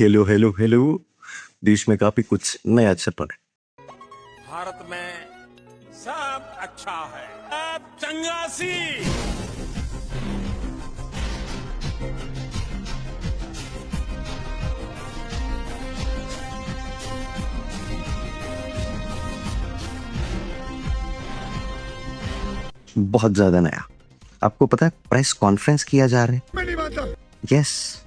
Hello hello hello. देश में काफी कुछ नया चल रहा है। भारत में सब अच्छा है, अब चंगासी। बहुत ज्यादा नया। आपको पता है प्रेस कॉन्फ्रेंस किया जा रहा है? Yes,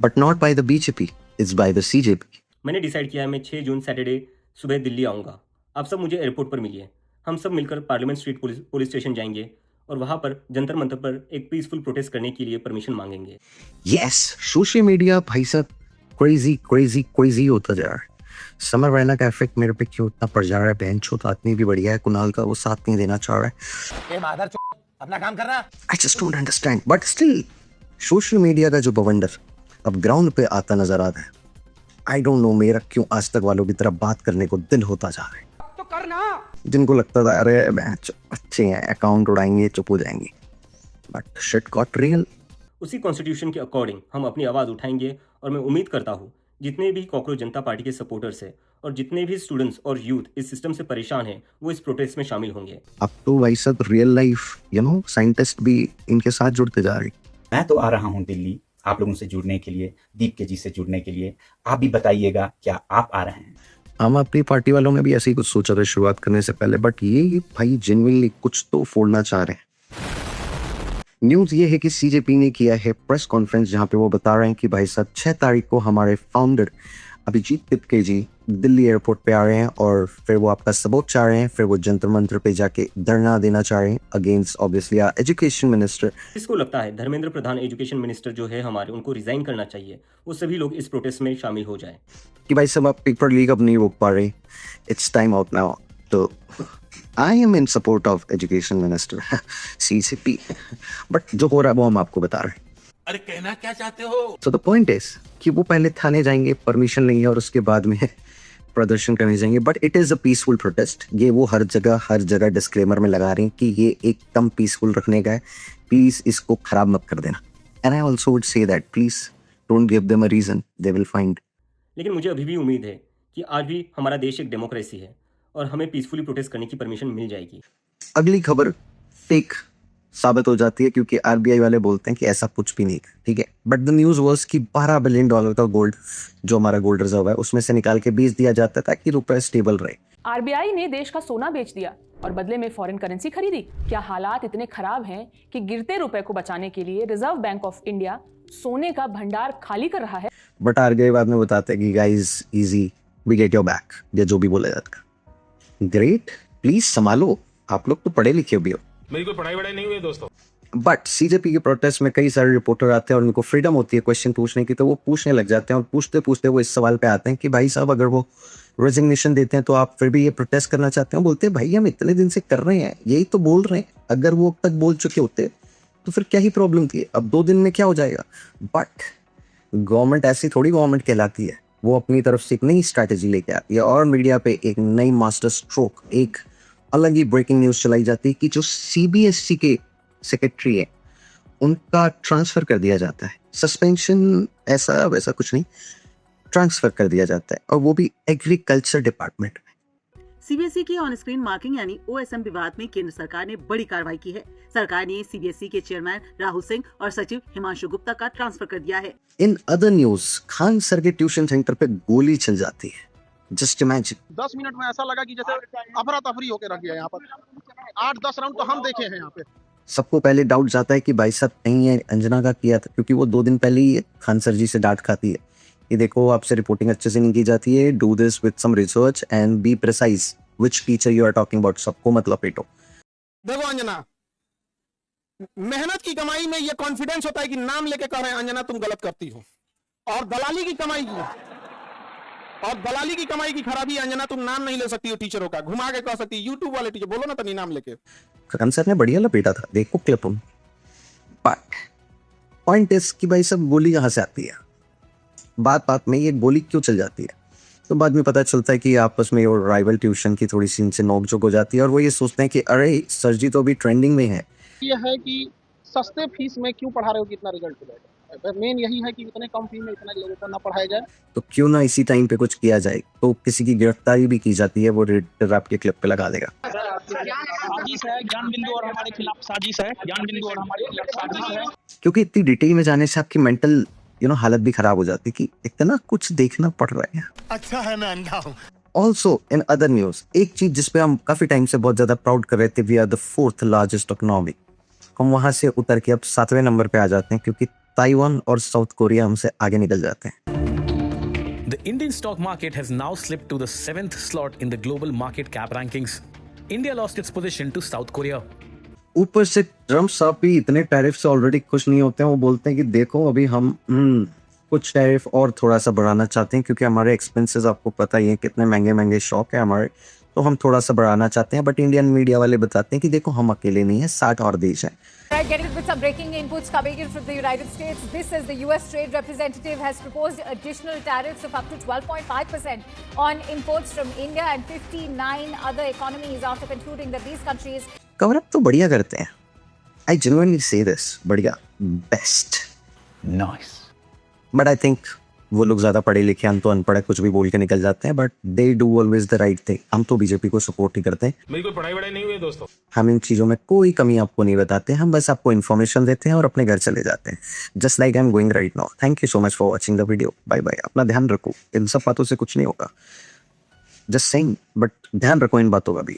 but not by the BJP, it's by the CJP. मैंने डिसाइड किया है मैं 6 जून सैटरडे सुबह दिल्ली आऊँगा। आप सब मुझे एयरपोर्ट पर मिलिए। हम सब मिलकर पार्लियामेंट स्ट्रीट पुलिस स्टेशन जाएंगे और वहाँ पर जंतर मंतर पर एक पीसफुल प्रोटेस्ट करने के लिए परमिशन मांगेंगे। यस, सोशल मीडिया भाई साहब क्रेजी क्रेजी क्रेजी होता जा रहा है। समर रैना का इफेक्ट मेरे पे क्यों इतना पड़ जा रहा है? बेंच होता आदमी भी बढ़िया है, कुणाल का वो साथ नहीं देना चाह रहा है। अपना काम कर रहा। I just don't understand, but still social media का जो बवंडर अब ग्राउंड पे आता नजर आ रहा है। आई डोंट नो मेरा क्यों आज तक वालों की तरफ बात करने को दिल होता जा रहा है। तो करना। जिनको लगता था अरे मैच अच्छे हैं, अकाउंट उड़ाएंगे, चुप हो जाएंगे, बट शिट गॉट रियल। उसी कॉन्स्टिट्यूशन के अकॉर्डिंग हम अपनी आवाज़ उठाएंगे और मैं उम्मीद करता हूँ जितने भी कॉकरोच जनता पार्टी के सपोर्टर्स हैं और जितने भी स्टूडेंट्स और यूथ इस सिस्टम से परेशान हैं वो इस प्रोटेस्ट में शामिल होंगे। अब तो भाई सब रियल लाइफ साइंटिस्ट भी इनके साथ जुड़ते जा रहे। मैं तो आ रहा हूँ दिल्ली आप लोगों से जुड़ने के लिए, दीप के जी से जुड़ने के लिए। आप भी बताइएगा क्या आप आ रहे हैं? हम अपनी पार्टी वालों ने भी ऐसे ही कुछ सोचा था शुरुआत करने से पहले, बट ये भाई जेन्युइनली कुछ तो फोड़ना चाह रहे हैं। न्यूज ये है कि सीजेपी ने किया है प्रेस कॉन्फ्रेंस जहां पे वो बता रहे हैं कि भाई साहब 6 तारीख को हमारे फाउंडर अभिजीत तिपके जी दिल्ली एयरपोर्ट पे आ रहे हैं और फिर वो आपका सपोर्ट चाह रहे हैं, फिर वो जंतर मंतर पे जाके धरना देना चाह रहे हैं अगेंस्ट ऑब्वियसली एजुकेशन मिनिस्टर। इसको लगता है धर्मेंद्र प्रधान एजुकेशन मिनिस्टर जो है हमारे, उनको रिजाइन करना चाहिए। वो सभी लोग इस प्रोटेस्ट में शामिल हो जाए कि भाई सब आप पेपर लीक अब नहीं रोक पा रहे, इट्स टाइम आउट नाउ। तो I am in support of education minister CCP, but जो हो रहा है वो हम आपको बता रहे हैं। अरे कहना क्या चाहते हो? सो द पॉइंट इज कि वो पहले थाने जाएंगे, परमिशन लेंगे और उसके बाद में प्रदर्शन करने जाएंगे, but it is a peaceful protest. ये वो हर जगह डिस्क्लेमर में लगा रहे हैं कि ये एकदम पीसफुल रखने का है, प्लीज इसको खराब मत कर देना। And I also would say that please don't give them a reason, they will find. लेकिन मुझे अभी भी उम्मीद है कि आज भी हमारा देश एक डेमोक्रेसी है और हमें पीसफुली प्रोटेस्ट करने की परमिशन मिल जाएगी। अगली खबर फेक साबित हो जाती है क्योंकि आरबीआई वाले बोलते हैं कि ऐसा कुछ भी नहीं, ठीक है। बट द न्यूज वाज कि $12 बिलियन का गोल्ड जो हमारा गोल्ड रिजर्व है उसमें से निकाल के बेच दिया जाता है ताकि रुपए स्टेबल रहे। आरबीआई ने देश का सोना बेच दिया और बदले में फॉरेन करेंसी खरीदी। क्या हालात इतने खराब हैं कि गिरते रुपए को बचाने के लिए रिजर्व बैंक ऑफ इंडिया सोने का भंडार खाली कर रहा है। बट आरबीआई बाद में बताते हैं कि guys easy, we get your back, या जो भी बोला जाता है। ग्रेट, प्लीज संभालो, आप लोग तो पढ़े लिखे भी हो। मेरी कोई पढ़ाई वढ़ाई नहीं हुई है दोस्तों। बट सीजेपी के प्रोटेस्ट में कई सारे रिपोर्टर आते हैं और उनको फ्रीडम होती है क्वेश्चन पूछने की, तो वो पूछने लग जाते हैं और पूछते पूछते वो इस सवाल पे आते हैं कि भाई साहब अगर वो रेजिग्नेशन देते हैं तो आप फिर भी ये प्रोटेस्ट करना चाहते हैं? बोलते हैं भाई हम इतने दिन से कर रहे हैं, यही तो बोल रहे हैं, अगर वो अब तक बोल चुके होते तो फिर क्या ही प्रॉब्लम थी, अब 2 दिन में क्या हो जाएगा। बट गवर्नमेंट ऐसी थोड़ी गवर्नमेंट कहलाती है, वो अपनी तरफ से एक नई स्ट्रैटेजी लेके आती है और मीडिया पे एक नई मास्टर स्ट्रोक, एक अलग ही ब्रेकिंग न्यूज चलाई जाती है कि जो सीबीएसई के सेक्रेटरी है उनका ट्रांसफर कर दिया जाता है। सस्पेंशन ऐसा वैसा कुछ नहीं, ट्रांसफर कर दिया जाता है और वो भी एग्रीकल्चर डिपार्टमेंट में। सीबीएसई की ऑन स्क्रीन मार्किंग यानी ओएसएम विवाद में केंद्र सरकार ने बड़ी कार्रवाई की है। सरकार ने सीबीएसई के चेयरमैन राहुल सिंह और सचिव हिमांशु गुप्ता का ट्रांसफर कर दिया है। In other news, Khan sir के ट्यूशन सेंटर पे गोली चल जाती है। जस्ट इमेजिन 10 मिनट में ऐसा लगा कि जैसे अफरा तफरी होकर रख दिया। यहाँ पर 8-10 राउंड तो हम देखे हैं यहाँ पे। सबको पहले डाउट जाता है कि भाई साहब कहीं ये अंजना का किया था, क्योंकि वो 2 दिन पहले ही खान सर जी से डांट खाती है कि देखो आपसे रिपोर्टिंग अच्छे से नहीं की जाती है, do this with some research and be precise which teacher you are talking about. सबको मतलब पेटो। देखो अंजना, मेहनत की कमाई में ये कॉन्फिडेंस होता है कि नाम लेके कह रहे हैं अंजना तुम गलत करती हो, और दलाली की कमाई की खराबी अंजना तुम नाम नहीं ले सकती हो टीचरों का, घुमा के कह सकती है यूट्यूब वाले टीचर बोलो ना तनी नाम लेके। खान सर ने बढ़िया लपेटा था, देखो क्लिप हम। बट पॉइंट इज कि भाई सब गोली कहाँ से आती है, बात बात में ये गोली क्यों चल जाती है। तो बाद में पता चलता है कि आपस में और राइवल ट्यूशन की थोड़ी सी इनसे नोकझोंक हो जाती है और वो ये सोचते हैं कि अरे सर जी तो अभी ट्रेंडिंग में है। ये है कि सस्ते फीस में क्यों पढ़ा रहे हो कि इतना रिजल्ट मिलेगा। मेन यही है कि इतने कम फी में इतना लोगों को ना पढ़ाया जाए। तो क्यों ना इसी टाइम पे कुछ किया जाए, तो किसी की गिरफ्तारी भी की जाती है, वो रेडिटर आपके क्लिप पे लगा देगा। साजिश है, ज्ञान बिंदु और हमारे खिलाफ साजिश है, ज्ञान बिंदु और हमारे खिलाफ साजिश है। क्योंकि इतनी डिटेल में जाने से आपकी मेंटल हालत भी खराब हो जाती है कि इतना कुछ देखना पड़ रहा है। अच्छा है मैं अंधा हूँ। ऑल्सो इन अदर न्यूज, एक चीज जिसपे हम काफी टाइम से बहुत ज्यादा प्राउड कर रहे थे, we are the 4th largest economy, हम वहां से उतर के अब 7वें नंबर पे आ जाते हैं, क्योंकि ताइवान और साउथ कोरिया हमसे आगे निकल जाते हैं। The Indian stock market has now slipped to the 7th slot in the global market cap rankings. India lost its position to South Korea. ऊपर से ट्रम्प साहब भी इतने टैरिफ से ऑलरेडी खुश नहीं होते हैं, वो बोलते हैं कि देखो अभी हम कुछ टैरिफ और थोड़ा सा बढ़ाना चाहते हैं, क्योंकि हमारे एक्सपेंसेस आपको पता ही है कितने महंगे महंगे शौक है हमारे, तो हम थोड़ा सा बढ़ाना चाहते हैं। बट इंडियन मीडिया वाले बताते हैं कि देखो हम अकेले नहीं है, 60 और देश हैं। Right, getting with some breaking inputs coming in from the United States. This is the US Trade Representative has proposed additional tariffs of up to 12.5% on imports from India and 59 other economies after concluding that these countries cover up तो बढ़िया करते हैं। I genuinely से this, बढ़िया, best, nice. But I think वो लोग ज्यादा पढ़े लिखे, हम तो अनपढ़ कुछ भी बोल के निकल जाते हैं, but they do always the right thing. हम तो बीजेपी को सपोर्ट ही करते हैं। मेरी कोई पढ़ाई वढ़ाई नहीं हुई है दोस्तों। हम इन चीजों में कोई कमी आपको नहीं बताते, हम बस आपको इन्फॉर्मेशन देते हैं और अपने घर चले जाते हैं, just like I am going right now. Thank you so much for watching the video. Bye bye. अपना ध्यान रखो, इन सब बातों से कुछ नहीं होगा, जस्ट सेइंग, बट ध्यान रखो इन बातों का भी।